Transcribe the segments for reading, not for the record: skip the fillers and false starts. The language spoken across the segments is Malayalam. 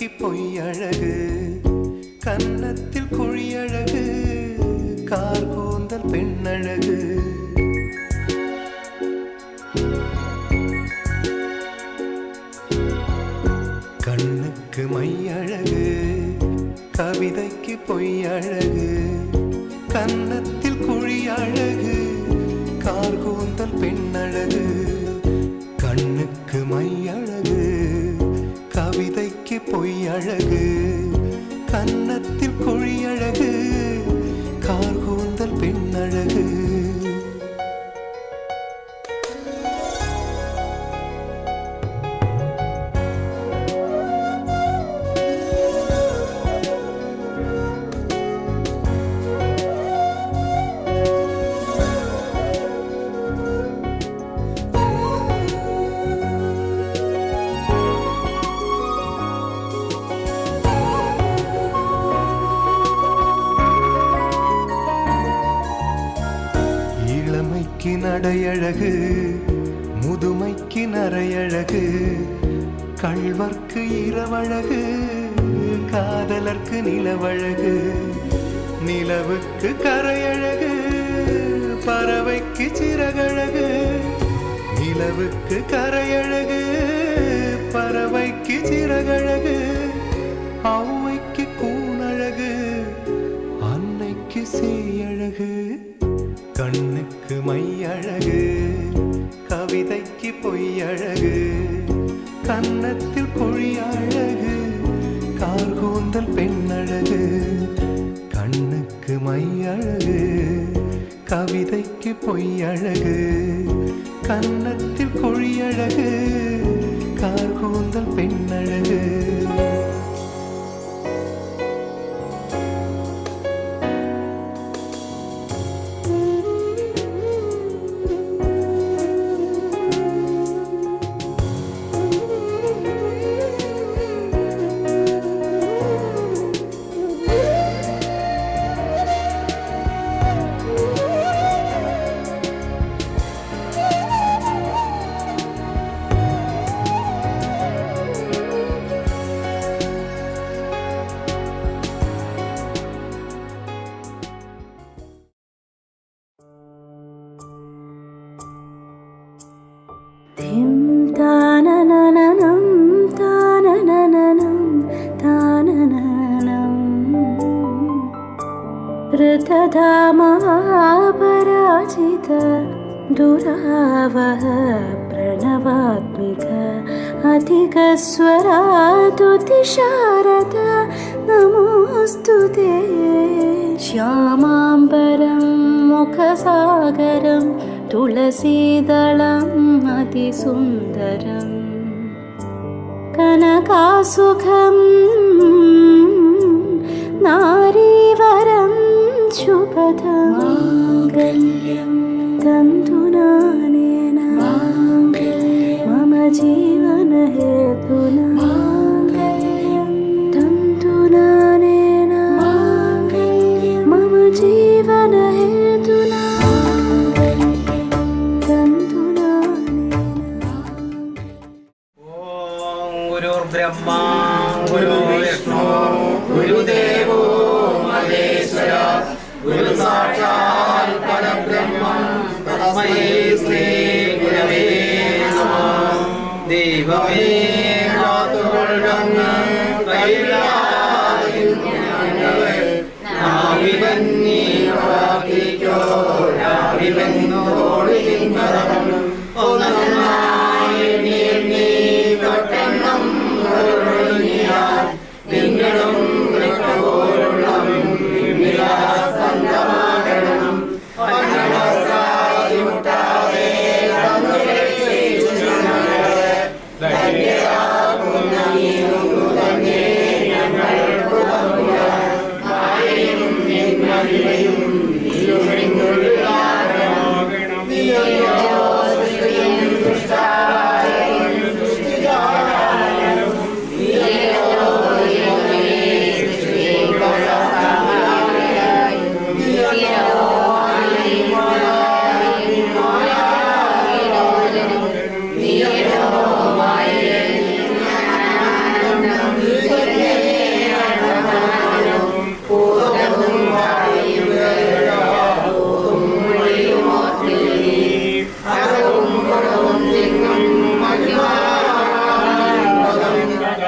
கவிதைக்கு பொய்யழகு, கன்னத்தில் குழியழகு, கார் கூந்தல் பெண்ணழகு. கண்ணுக்கு மையழகு, கவிதைக்கு பொய்யழகு, கன்னத்தில் குழியழகு, கார் கூந்தல் பெண்ணழகு. கண்ணுக்கு மையழகு, கவிதைக்கு பொய்யழகு, கன்னத்தில் குழியழகு, கார் கூந்தல் பெண்ணழகு. இளமைக்கு நடையழகு, முதுமைக்கு நரையழகு, கள்வர்க்கு இரவழகு, காதலர்க்கு நிலவழகு. நிலவுக்கு கரையழகு, பறவைக்கு சிறகழகு. நிலவுக்கு கரையழகு, பறவைக்கு சிறகழகு. ஔவைக்கு கூனழகு, அன்னைக்கு சேயழகு. கண்ணுக்கு மையழகு, கவிதைக்கு பொய்யழகு, கன்னத்தில் குழியழகு, கார் கூந்தல் பெண்ணழகு. கண்ணுக்கு மையழகு, கவிதைக்கு பொய்யழகு, கன்னத்தில் குழியழகு, கார் கூந்தல் பெண்ணழகு. ऋतधामापराजित दुरावह प्रणवात्मिक अधिकस्वरातुतिशारद नमोऽस्तुते. श्यामाम्बरं मुखसागरं तुलसीदलम् अतिसुन्दरं कनकासुखं नारीवरं शुभदं. माङ्गल्यं तन्तुनानेन मम जीवनहेतुना. माङ्गल्यं तन्तुनानेन मम जीवनहेतुना. गुरुर्ब्रह्मा गुरुर्विष्णु गुरुदेवो महेश्वर गुरु साक्षात् परब्रह्म तस्मै श्री गुरवे नमः. ദൈവമേ കാത്തുകൊള്ളുന്ന കൈലായിൽ ഞങ്ങളെ നാവിവന്നീ പ്രാർത്ഥിക്കോ. രാവിവന്നോട് ചിന്തനം ഒന്നായി എണ്ണി തൊട്ടെണ്ണം നിങ്ങളും പോലുള്ള സ്വന്തമാകണം. മുട്ടാതെ ധന്യരാ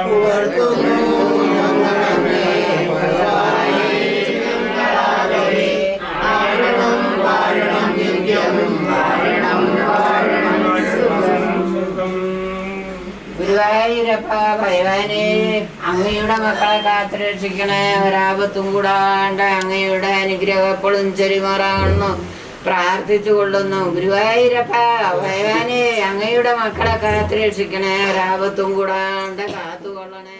പുകഴ്ത്തുന്നു ഞങ്ങളങ്ങേ ഭഗവാനേ. ഞങ്ങളാകവേ വാഴണം വാഴണം നിത്യം വാഴണം വാഴണം സുഖം. ഗുരുവായൂരപ്പ ഭഗവാനെ, അങ്ങയുടെ മക്കളെ കാത്തുരക്ഷിക്കണേ. ഒരാപത്തും കൂടാണ്ട് അങ്ങയുടെ അനുഗ്രഹം എപ്പോഴും ചെറിമാറാണെന്ന് പ്രാർത്ഥിച്ചു കൊള്ളുന്നു. ഗുരുവായൂരപ്പ ഭഗവാനെ, അങ്ങയുടെ മക്കളെ കാത്തുരക്ഷിക്കണേ. ഒരാപത്തും കൂടാണ്ട് കാത്തുകൊള്ളണേ.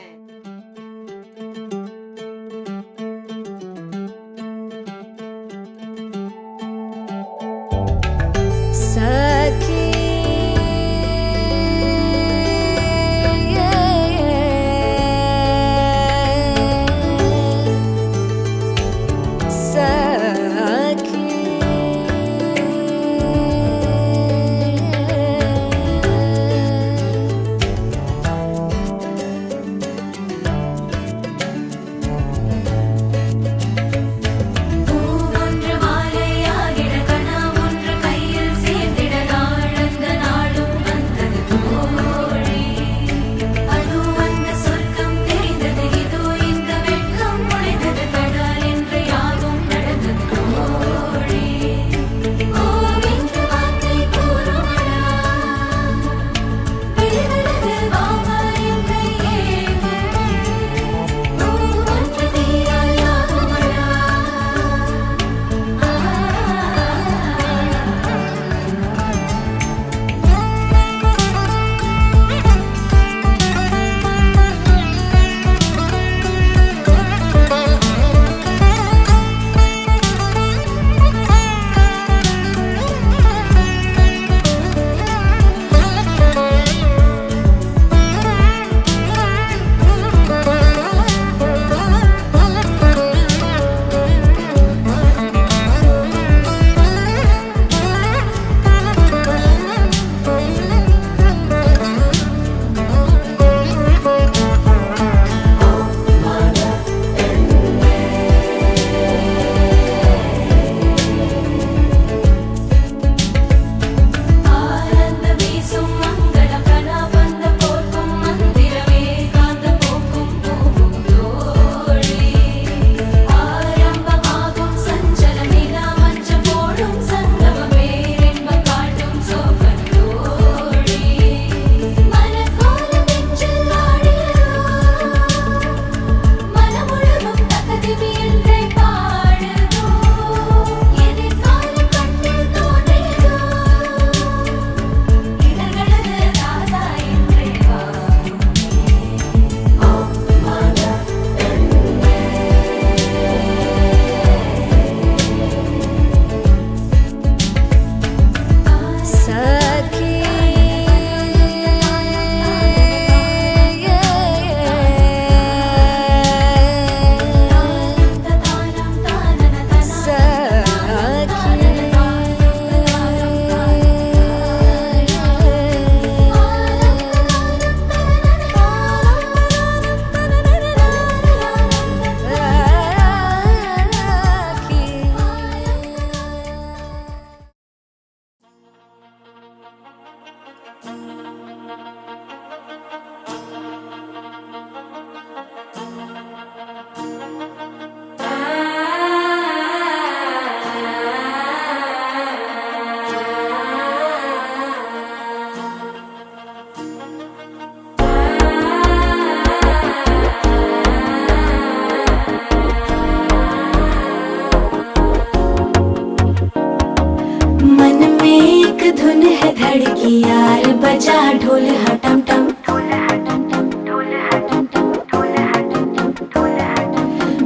धड़की यार बजा ढोल हटम टम,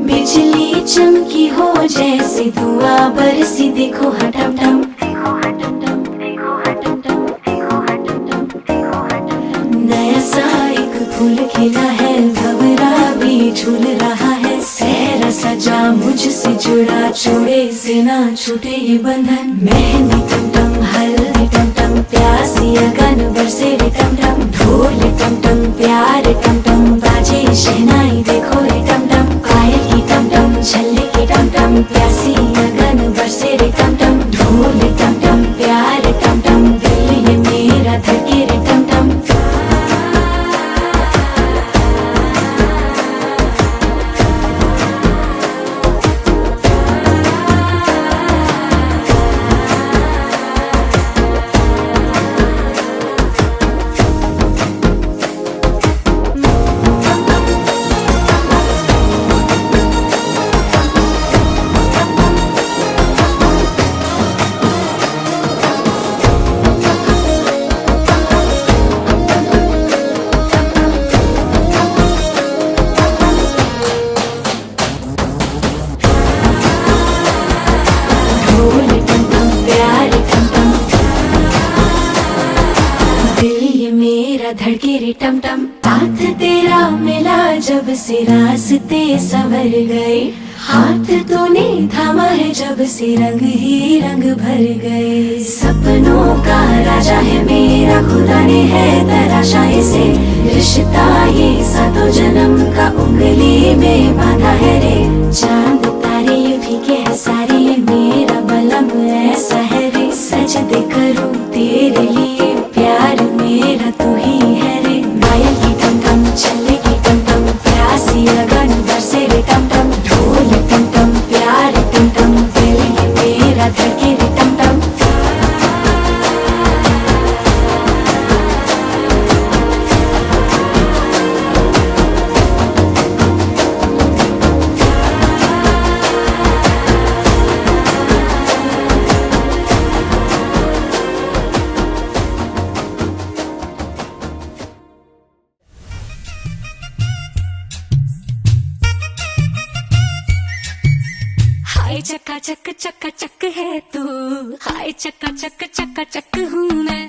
बिजली चमकी हो जैसे धुआं बरसी देखो हटम टम, नया सा एक फूल खिला है भंवरा भी झूल रहा है, सहरा सजा मुझसे जुड़ा छोड़े से ना छूटे ये बंधन, मेहंदी टम टम हल्दी टम टम प्यासी अगन बरसे रे टम टम, ढोल टम टम प्यार टम टम बाजे शहनाई देखो रे टम टम, पायल की टम टम छल्ले की टम टम प्यासी अगन बरसे रे टम टम, ढोल टम टम प्यार टम टम दिल ये मेरा धड़के रे टम टम। धड़के रे टम टम। साथ तेरा मिला जब से रास्ते संवर गए, हाथ तूने थामा है जब से रंग ही रंग भर गए। सपनों का राजा है मेरा खुदा ने है तराशा इसे, रिश्ता ये सातों जन्म का उंगली में बांधा है रे। चांद तारे ये फीके है सारे, ये मेरा बलम ऐसा है रे। सजदे करूं तेरे लिए प्यार मेरा तू ही है रे। माया की टम टम चले की टम टम, प्यासी लगन बरसे रे टम टम। ढोल टम टम प्यार टम टम, दिल ये मेरा धड़के रे टम टम। हाय चक्का चक है तू, हाय चक्का चक हूँ मैं।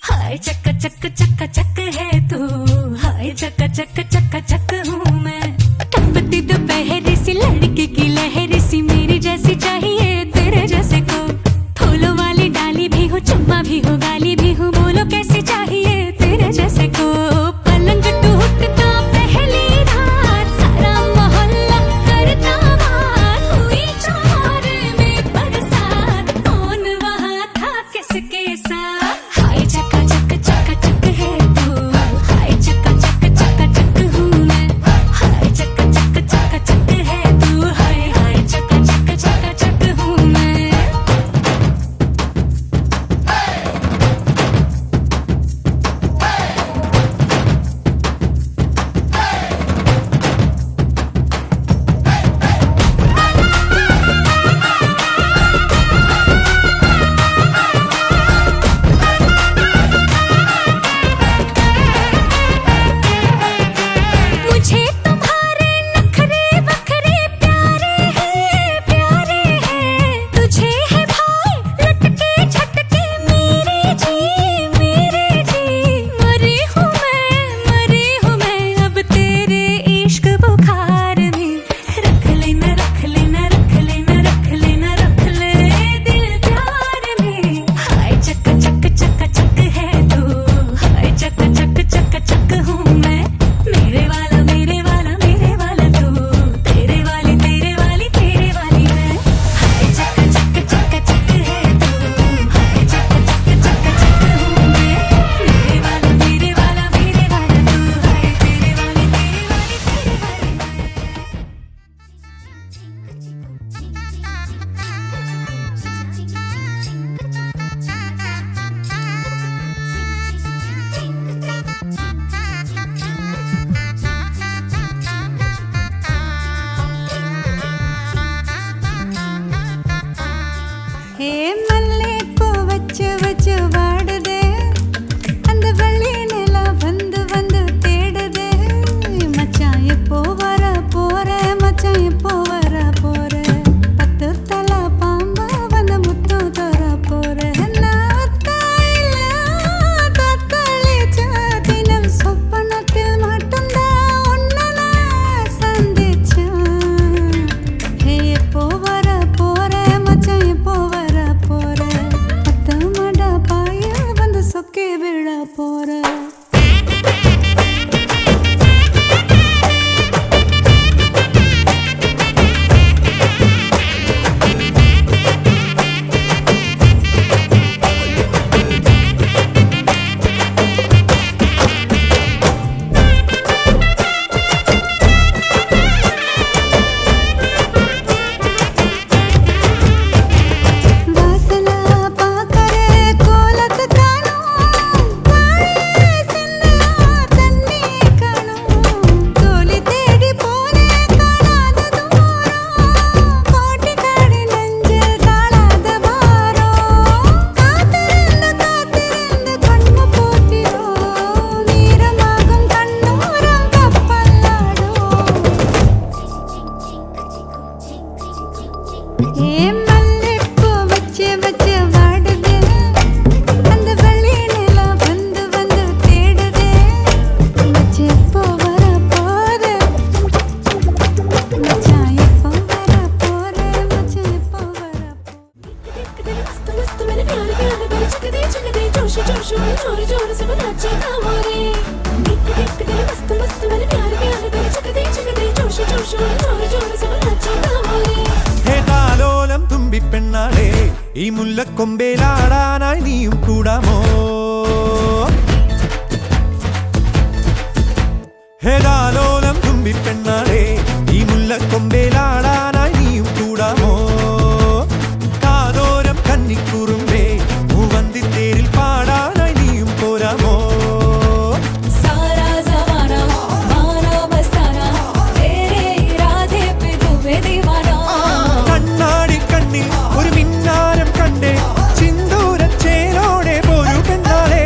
हाय चक्का चक है तू, हाय चक्का चक हूँ मैं। टपकती दोपहर सी लड़की की लहर सी, मेरी जैसी चाहिए तेरे जैसे को। फूलों वाली डाली भी हो, चुम्मा भी हो, गाली भी हो, बोलो कैसी चाहिए तेरे जैसे को। पलंग टूटता पहली रात, सारा मोहल्ला करता बात। हुई चौर में बरसात, कौन वहाँ था किसके साथ। हाय चक्का चक है तू, हाय चक्का चक हूँ मैं। हाय चक्का चक है तू, हाय चक्का चक हूँ मैं। मुझे तुम्हारे नखरे वखरे प्यारे हैं। तुझे है भाई लटके झटके मेरे जी। मरी हूँ मैं अब तेरे इश्क बुखार में। रख ले दिल प्यार में। हाय चक्का चक है तू, हाय चक्का चक हूँ मैं। मेरे वाला ഈ മുല്ലക്കൊമ്പേലാടാനായി നീയും കൂടാമോ? ഹേതാലോലം തുമ്പിപ്പെണ്ണാളെ ഈ മുല്ലക്കൊമ്പേലാടാനായി നീയും കൂടാമോ? കാതോരം കന്നിക്കുറുമ്പേ മൂവന്തിത്തേരിൽ പാടാനായി നീയും പോരാമോ? കണ്ണാടി കണ്ണിൽ ഒരു മിന്നാരം കണ്ടേ ചിന്തൂരച്ചേരോടെ പോരു പെണ്ണാളെ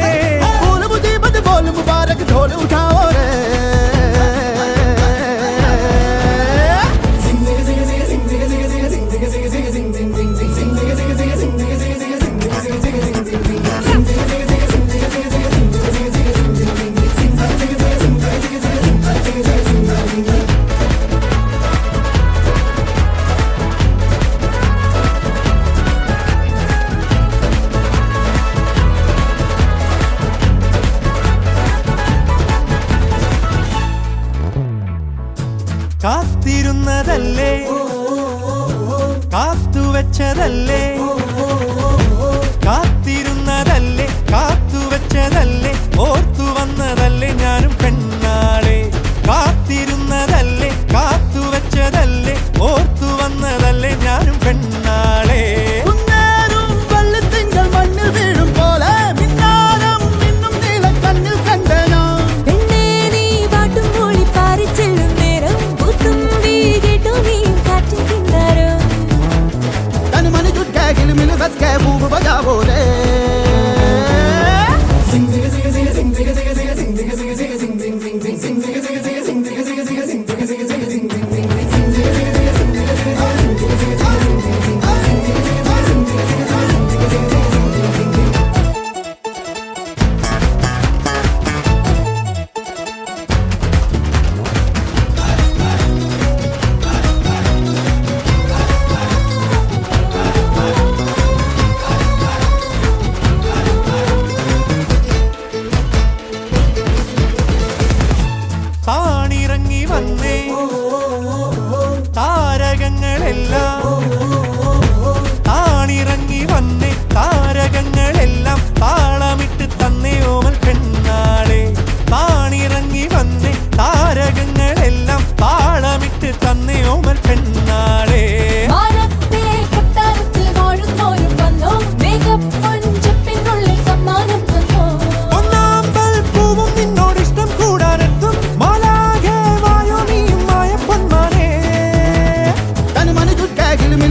കാത്തിരുന്നതല്ലേ കാത്തുവെച്ചതല്ലേ കാത്തിരുന്നതല്ലേ കാത്തുവെച്ചതല്ലേ ഓർത്തു വന്നതല്ലേ ഞാനും പെണ്ണാളെ കാത്തിരുന്നതല്ലേ കാത്തുവെച്ചതല്ലേ ഓർത്തു വന്നതല്ലേ ഞാനും പെണ്ണാളെ മണ്ണിൽ വീഴും പോലെ മിന്നാരം മിന്നും നീല കണ്ണിൽ കണ്ടനോ പെണ്ണേ നീ പാട്ടും മൂളി പാറിച്ചെല്ലും നേരം പുത്തുമ്പി കേട്ടു നീ കാറ്റിൽ കിന്നാരം തൻ മന जुट के गिल मिल बस के बूब बजा बोले सिंग सिंग सिंग सिंग सिंग सिंग सिंग सिंग सिंग सिंग सिंग सिंग सिंग सिंग सिंग सिंग താണിറങ്ങി വന്നേ താരകങ്ങളെല്ലാം താണിറങ്ങി വന്നേ താരകങ്ങളെല്ലാം താളമിട്ട് തന്നേ ഓമൽ പെണ്ണാളെ താണിറങ്ങി വന്നേ താരകങ്ങളെല്ലാം താളമിട്ട് തന്നേ ഓമൽ പെണ്ണാളെ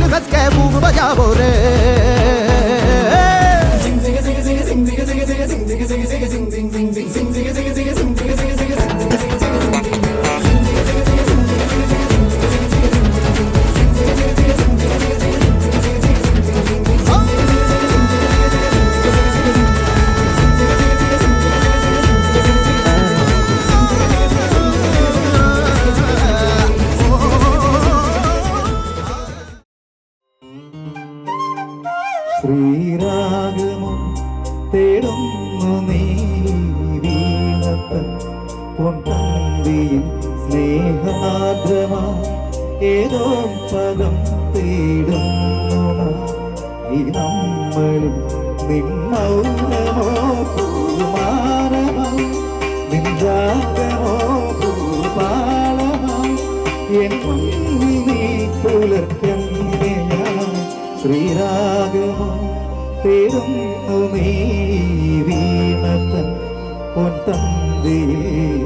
बस के बूब बजा बोले सिंग सिंग सिंग सिंग सिंग सिंग सिंग सिंग सिंग सिंग सिंग सिंग सिंग सिंग सिंग सिंग ശ്രീരാഗമോ തേടുന്നു നീ വീണത്തൻ പൊൻതന്തിയിൽ സ്നേഹാദ്രമാ ഏതോ പദം തേടുന്നു ഈ നമ്മളിൽ നിന്നൗനമോ പൂമാരമോ നിൻജാഗമോ പൂപാലമോ എൻ മുന്നിൽ നീ പുലർക്കന്യയാ ശ്രീരാഗമോ തേടുന്നു നീ വീണത്തൻ പൊൻതന്തിയിൽ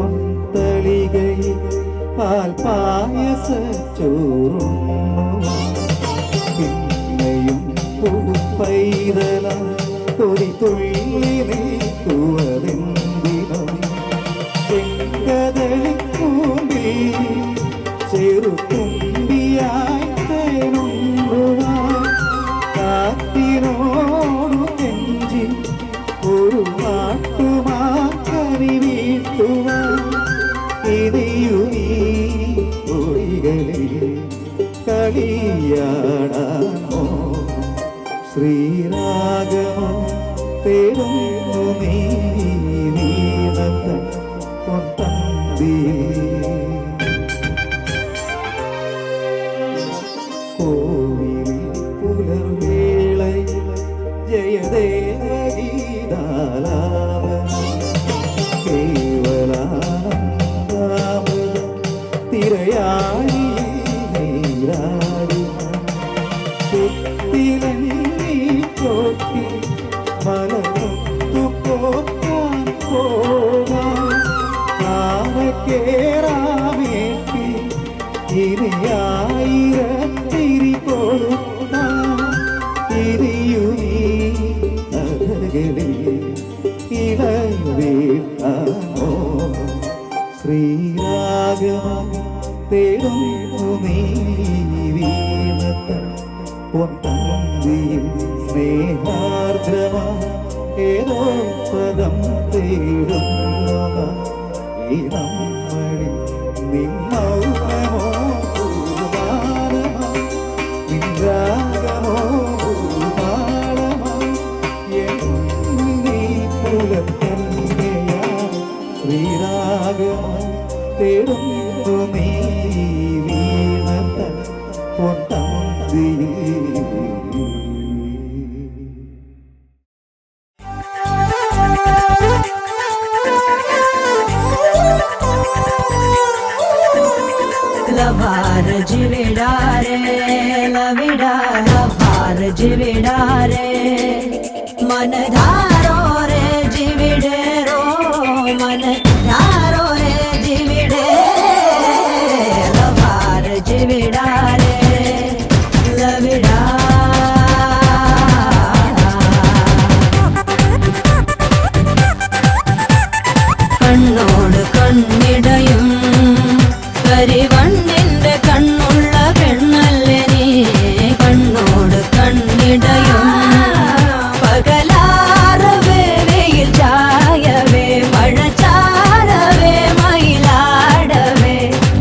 പൊന്തളികയിൽ പാൽ പായസ ചോറുണ്ണുവാൻ പിന്നെയും പുതുപ്പൈതല കൊതി തുള്ളി നിൽക്കുവതെന്തിനോ ചെങ്കതളിക്കൂമ്പിൽ ചെറുതുമ്പിയായി തേനുണ്ണുവാൻ കാത്തിനോടു കെഞ്ചി ഒരു നാട്ടുമാക്കനി വീട്ടുവാൻ ഇനിയുമീ ഒഴികളിൽ കളിയാടാമോ ശ്രീരാഗമോ തേടുന്നു നീ വീണത്തൻ പൊന്തന്തിയിൽ കോവിലിൽ പുലർവേളയിൽ ജയദേവഗീതാലാപനം കേവലാനന്ദാമൃതം തിരയാഴി നീരാടി കുത്തിലങ്ങി ചോട്ടി മലമുത്തു പോക്കാൻ പോകാൻ ആനക്കേറാമേറ്റി ഇനിയായിരത്തിരി കൊടുത്താൻ ഇനിയുമീ നഗകളിൽ ഇടവേട്ടാമോ ശ്രീരാഗമം തേടുന്നു നീ വീണത്തൻ പൊന്തന്തിയിൽ സ്നേഹാർദ്രമാ ഏതോ പദം തേടുന്നു ഈ നമ്മളിൽ നിന്നൗനമോ പൂമാനമോ നിൻരാഗമോ പൂമാനമോ എന്നിൽ നീ പുലർത്തന്നെയാ ശ്രീരാഗമോ തേടുന്നു നീ വീണത്തൻ പൊന്തന്തിയിൽ ലവാര ജിവിടാരേ ലവിടാ ലവാര ജിവിടാരേ മനധാരോ രേ ജിവിടേരോ മനധാരോ രേ ജിവിടേ ലവാര ജിവിടാരേ ലവിടാ കണ്ണോട് കണ്ണിടയും കരിവണ്ണിന്റെ കണ്ണുള്ള പെണ്ണല്ലേ നീ കണ്ണോട് കണ്ണിടയും പകലാറവേ വെയിൽ ചായവേ മഴ ചാരവേ മയിലാടവേ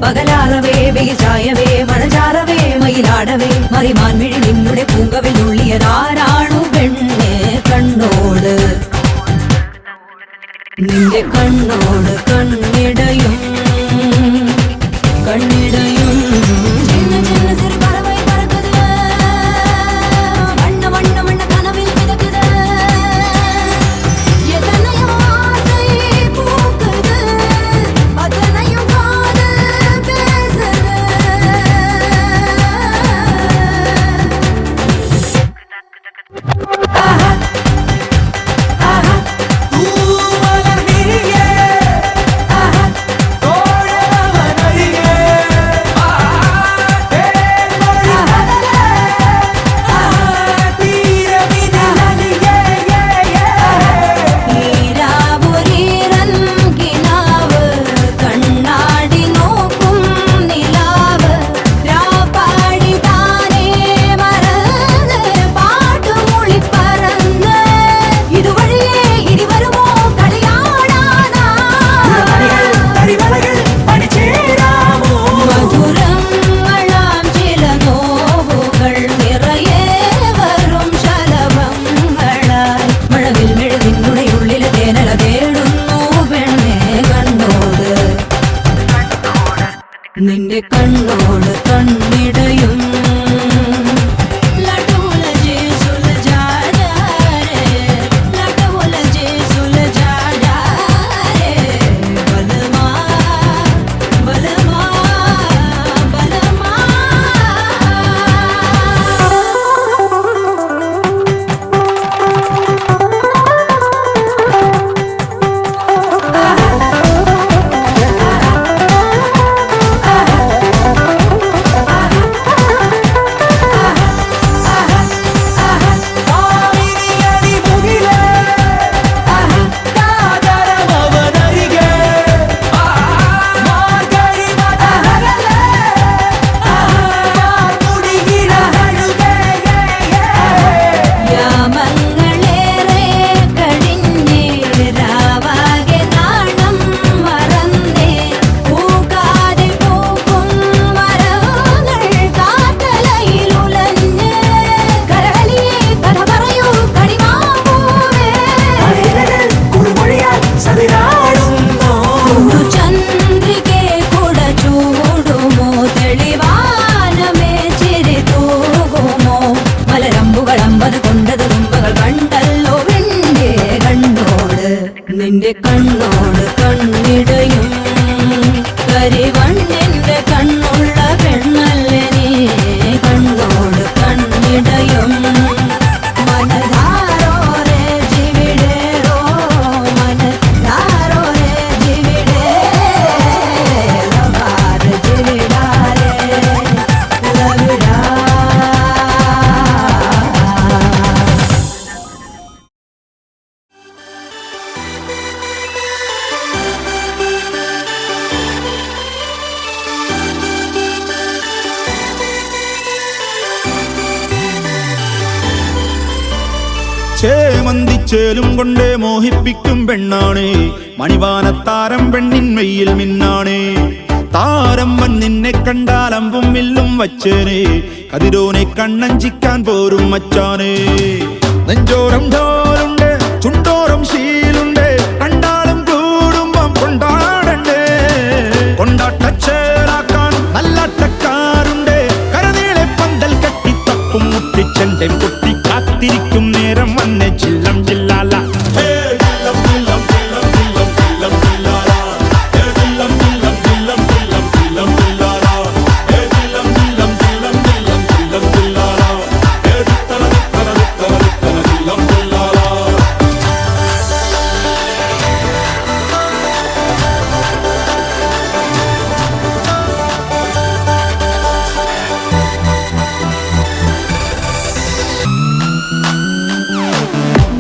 പകലാറവേ വെയിൽ ചായവേ മഴ ചാരവേ മയിലാടവേ മറിമാൻ മിഴി നിന്നുടെ പൂങ്കവിൽ ഉള്ളിയതാരാണു പെണ്ണെ കണ്ണോട് നിന്റെ കണ്ണോട് കണ്ണിടയും കണ്ണിടയും ചിന്ന ചിന്ന സിறு பறவை பறக்குது வண்ண வண்ண வண்ண கனவில் மிதக்குது எத்தனையோ ஆசை பூக்குது அத்தனையும் காதல் பேசுது ஆஹா ஆஹா നിന്റെ കണ്ണോട് കണ്ണിടയും ചേലും കൊണ്ടേ മോഹിപ്പിക്കും പെണ്ണാണ് മണിവാനത്താരം പെണ്ണിൻ മെയ്യിൽ മിന്നാണ് താരമ്മൻ നിന്നെ കണ്ടാൽ അമ്പും വില്ലും വച്ചേനെ കതിരോനെ കണ്ണഞ്ചിക്കാൻ പോരും മച്ചാനെ നെഞ്ചോരം ഡോലുണ്ട് ചുണ്ടോരം ശീലുണ്ട് കണ്ടാലും കൂടുമ്പം കൊണ്ടാടണ്ടേ കൊണ്ടാട്ടച്ചേലാക്കാൻ നല്ലാട്ടക്കാരുണ്ട് കരനീളെ പന്തൽ കെട്ടി തപ്പും മുട്ടിച്ചെന്റെ പൊട്ടി കാത്തിരിക്കും നേരം വന്നെ ചില്ലം ചില്ലാല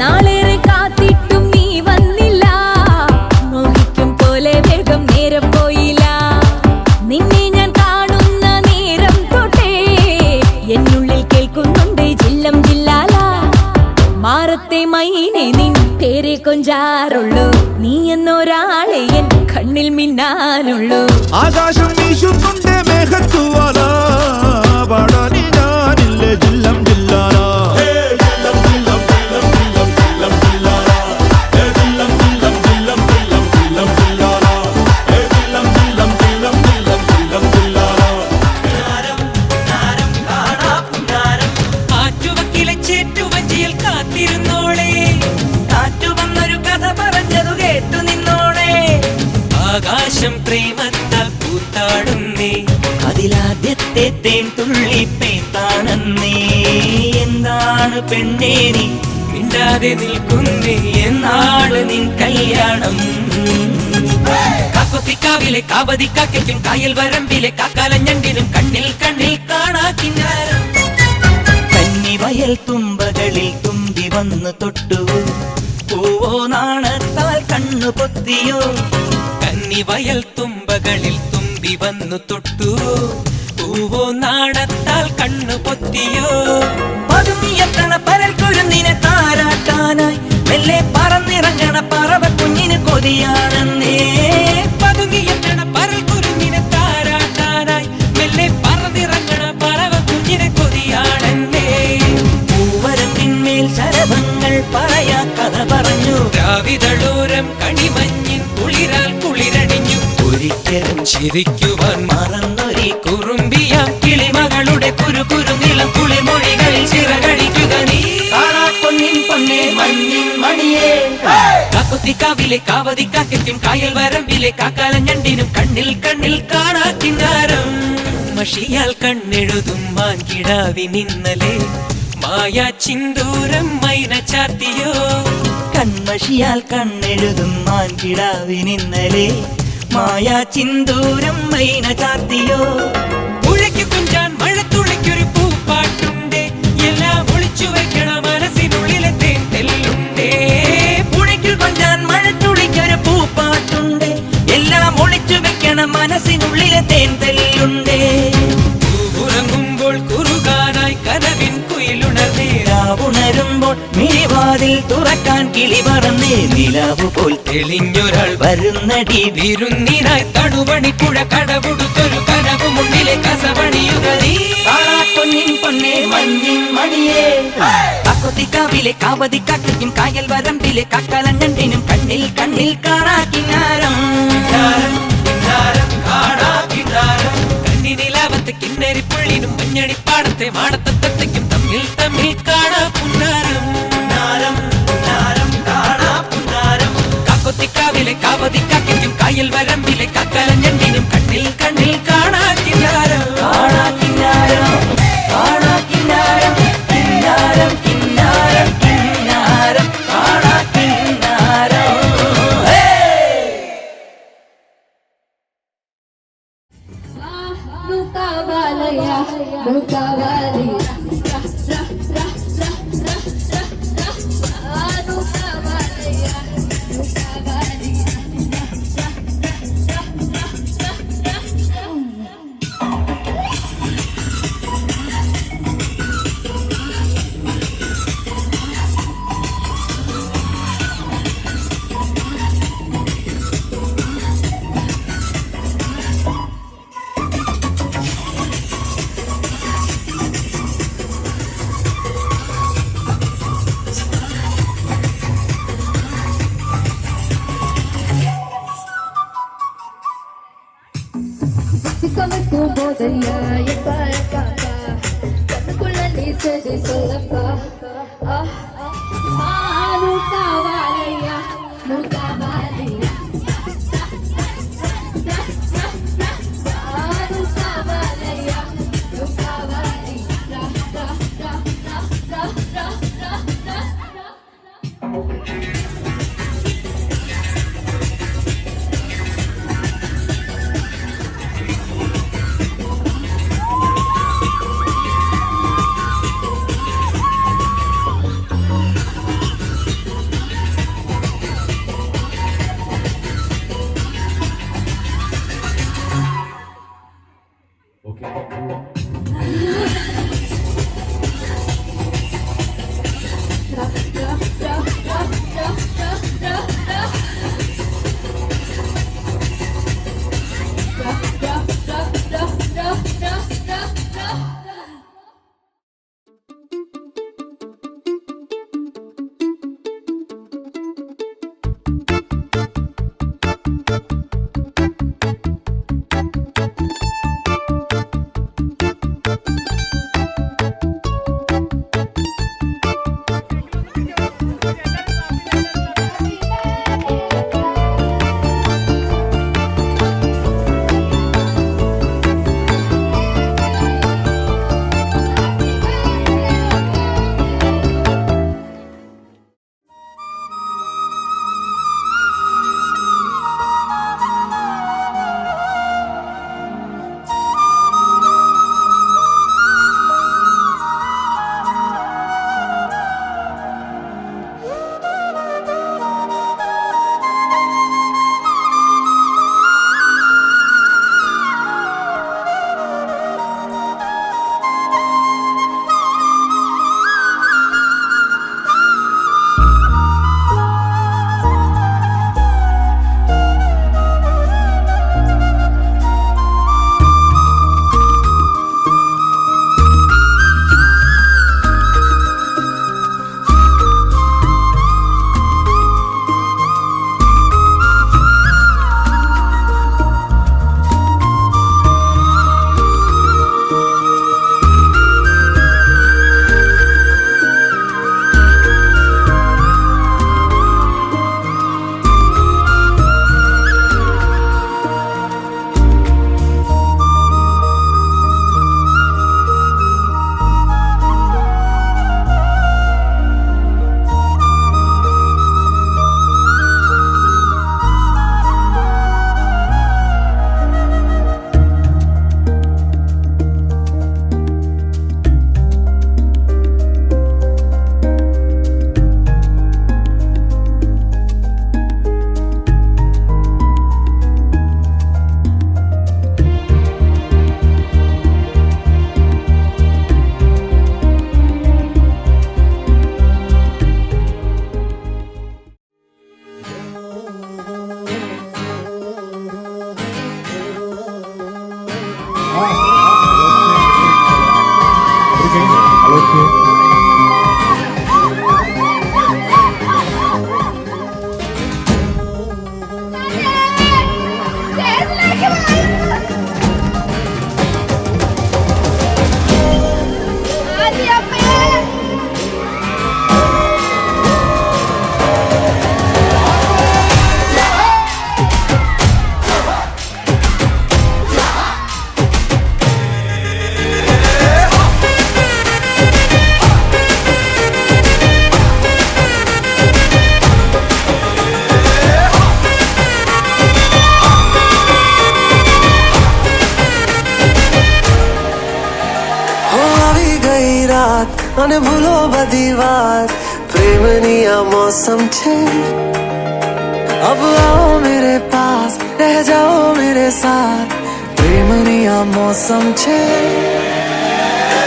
നാളേറെ കാത്തിട്ടും നീ വന്നില്ല മോഹിക്കും പോലെ വേഗം നേരം പോയില്ല നിന്നെ ഞാൻ കാണുന്ന നേരം തൊട്ടേ എന്നുള്ളിൽ കേൾക്കുന്നുണ്ട് ജില്ലം ജില്ലാല മാറത്തെ മൈനെ നിൻ പേരെ കൊഞ്ചാറുള്ളൂ നീ എന്നൊരാളെ എൻ കണ്ണിൽ മിന്നാനുള്ളൂ ആകാശം വീശുന്നുണ്ട് മേഘത്തുവാല പാടാനി ഞാനില്ലേ ജില്ലം ജില്ലാല ആകാശം പ്രേമത്താൽ പൂത്താടുന്നേ അതിലാദ്യത്തെ തേൻ തുള്ളി പേത്താണെന്നേ എന്താണ് പെണ്ണേ നീ മിണ്ടാതെ നിൽക്കുന്നേ എന്നാണ് നിൻ കല്യാണം കാക്കൊത്തിക്കാവിലെ കാവതിക്കാക്കും കായൽ വരമ്പിലെ കാക്കാലഞ്ഞണ്ടിനും കണ്ണിൽ കണ്ണിൽ കാണാക്കിന്നാരം കന്നിവയൽ തുമ്പകളിൽ തുമ്പി വന്നു തൊട്ടു പൂവോ നാണത്താൽ കണ്ണു പൊത്തിയോ കന്നിവയൽ തുമ്പകളിൽ തുമ്പി വന്നു തൊട്ടു പൂവോ നാണത്താൽ കണ്ണു പൊത്തിയോ പതുങ്ങിയെത്തണ പരൽ കുരുന്നിനെ താരാട്ടാനായി മെല്ലെ പറന്നിറങ്ങണ പറവ കുഞ്ഞിന് കൊതിയാണെന്നേ പതുങ്ങിയെത്തണ പരൽ കുരുന്നിനെ താരാട്ടാനായി മെല്ലെ പറന്നിറങ്ങണ പറവ കുഞ്ഞിന് കൊതിയാണെന്നേ പൂവരത്തിന്മേൽ ശരഭങ്ങൾ പറയാ കഥ പറഞ്ഞു രാവിതളോരം കണിമഞ്ഞിൻ കുളിരാൽ കുളിരണിഞ്ഞു ഒരിക്കലും ചിരിക്കുവാൻ മറന്നൊരി കുറുമ്പിയാം കിളിമകളുടെ കുരുകുരുനിളം കുളിമൊഴികളിൽ ചിറകടിക്കുക നീ പൊന്നിൻ പൊന്നേ മഞ്ഞിൻ മണിയേ കാക്കൊത്തിക്കാവിലെ കാവതിക്കാക്കും കായൽ വരമ്പിലെ കാക്കാലഞ്ഞണ്ടിനും കണ്ണിൽ കണ്ണിൽ കാണാക്കിന്നാരം മഷിയാൽ കണ്ണെഴുതും മാൻകിടാവിനിന്നലെ മായാ ചിന്തൂരം മൈന ചാത്തിയോ കൺമഷിയാൽ കണ്ണെഴുതും മാൻകിടാവിനിന്നലെ മായാ ചിന്തൂരം മൈന ചാത്തിയോ പുഴയ്ക്ക് കുഞ്ചാൻ മഴത്തുള്ളിക്കൊരു പൂപ്പാട്ടുണ്ട് എല്ലാം ഒളിച്ചു വെക്കണ മനസ്സിനുള്ളിലെ തേൻ തെല്ലുണ്ടേ പുഴയ്ക്ക് കൊഞ്ചാൻ മഴത്തുള്ളിക്കൊരു പൂപ്പാട്ടുണ്ട് എല്ലാം ഒളിച്ചു വെക്കണ മനസ്സിനുള്ളിലെ തേൻ തെല്ലുണ്ടേ ഉറങ്ങുമ്പോൾ കുറുകാനായി കനവിൻ കുയിലുണർന്നേ രാവുണരുമ്പോൾ മിഴിവാതിൽ തുറക്കാൻ കിളി പറന്നേ നിലാവ് പോൽ തെളിഞ്ഞൊരാൾ വരുന്നടി വിരുന്നിനായി തടുവണിപ്പുഴ കടപുടുത്തൊരു കനവ് മുന്നിലെ കസവണിയുക നീ പൊന്നിൻ പൊന്നേ മഞ്ഞിൻ മണിയേ കാക്കൊത്തിക്കാവിലെ കാവതിക്കാക്കും കായൽ വരമ്പിലെ കാക്കാലഞ്ഞണ്ടിനും കണ്ണിൽ കണ്ണിൽ കാണാക്കിന്നാരം കണ്ണിനിലാവത്ത് കിന്നരിപ്പുള്ളിനും മഞ്ഞണിപ്പാടത്തെ മാടത്തത്തയ്ക്കും തമ്മിൽ തമ്മിൽ കാണാ പുന്നാരം കാക്കൊത്തിക്കാവിലെ കാവതിക്കാക്കും കായൽ വരമ്പിലെ കാക്കാലഞ്ഞണ്ടിനും കണ്ണിൽ കണ്ണിൽ കാണാക്കിന്നാരം சிக்கமக்கும் போதையா எப்பா எப்பா கண்ணுக்குள்ள நீ செடி சொல்லப்பா நூக்காவாலையா நூக்காவாலையா நூக்காவாலையா અને ભૂલો બધી વાત પ્રેમની આ મૌસમ છે अब आओ मेरे पास रह जाओ मेरे साथ प्रेमनी आ मौसम छे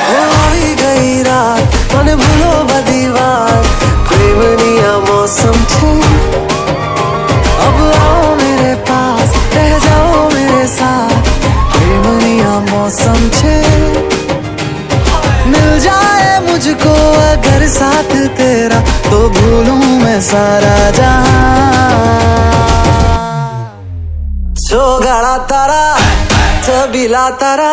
हो आई गई रात અને ભૂલો બધી વાત प्रेमनी आ मौसम छे अब आओ मेरे पास रह जाओ मेरे साथ प्रेमनी आ मौसम छे मिल जाए मुझको अगर साथ तेरा तो भूलूं मैं सारा जहां जो गड़ा था तारा छबीला तारा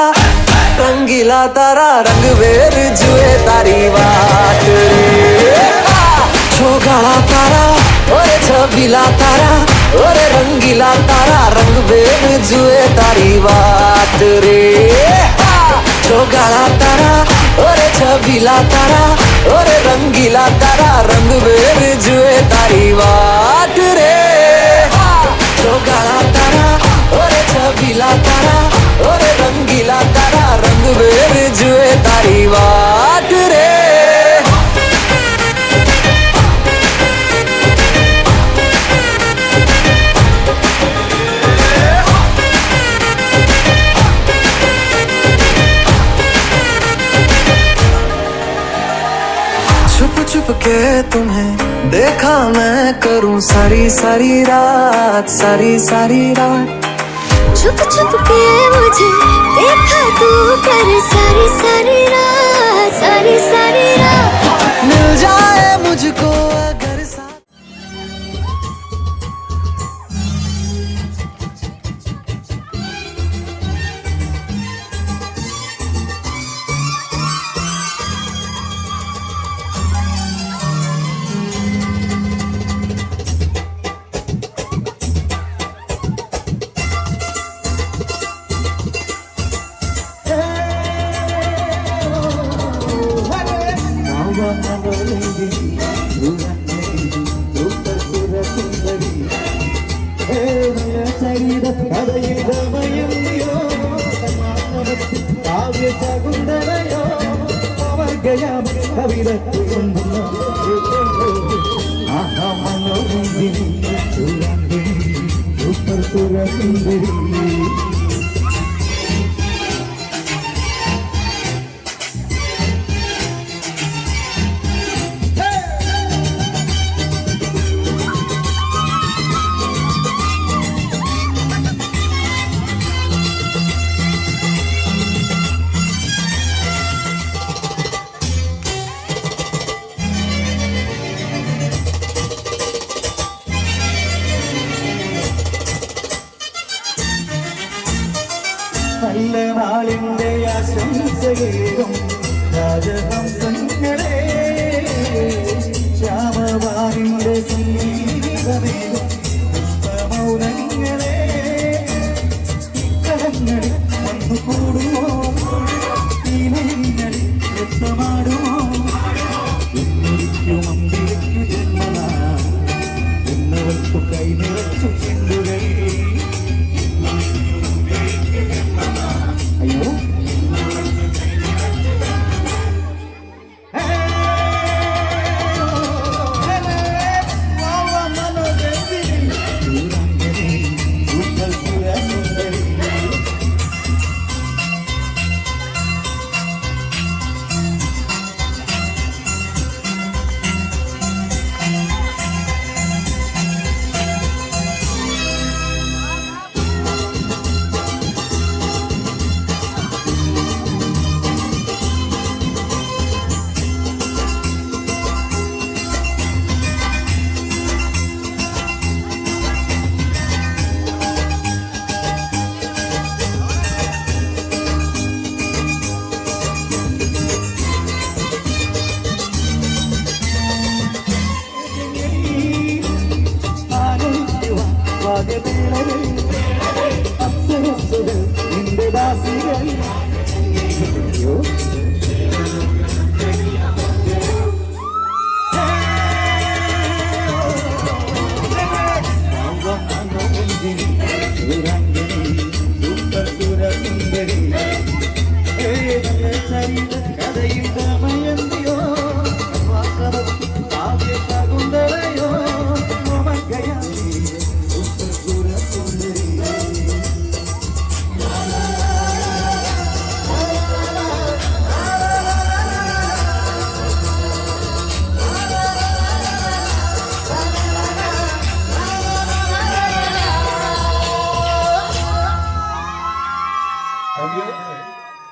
रंगीला तारा रंग बेर जुए तारी बात रे छोगाला तारा ओरे छबीला तारा ओरे रंगीला तारा रंग बेर जुए तारी बात रे छोगाला तारा ओरे छबीला तारा ओरे रंगीला तारा रंग बेर जुए तारी बात रे छोगाला तारा ओरे छबीला तारा ओरे रंगीला तारा रंग बेर जुए तारी बात रे छुप छुप के तुम्हें देखा मैं करूं सारी सारी रात सारी सारी रात छुप छुप के मुझे देखा तू कर सारी सारी रात मिल जाए मुझको अगर साथ നല്ല നാളിന്റെ ആശംസകേകും രാജഹംസങ്ങളെ ശ്യാമവാനിന്റെ സംഗീതമേകും പുഷ്പമൗനങ്ങളെ ഇക്കരങ്ങളിൽ വന്നു കൂടുമോ ഇലങ്ങളിൽ നൃത്തമാടുമോ ഇന്നൊരിക്കും അമ്പിളിക്കു ജന്മനാ എന്നവർക്കു കൈനിറച്ചു ചെണ്ടുകൾ അയ്യോ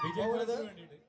വിജയത്തിന് വേണ്ടിയിട്ട്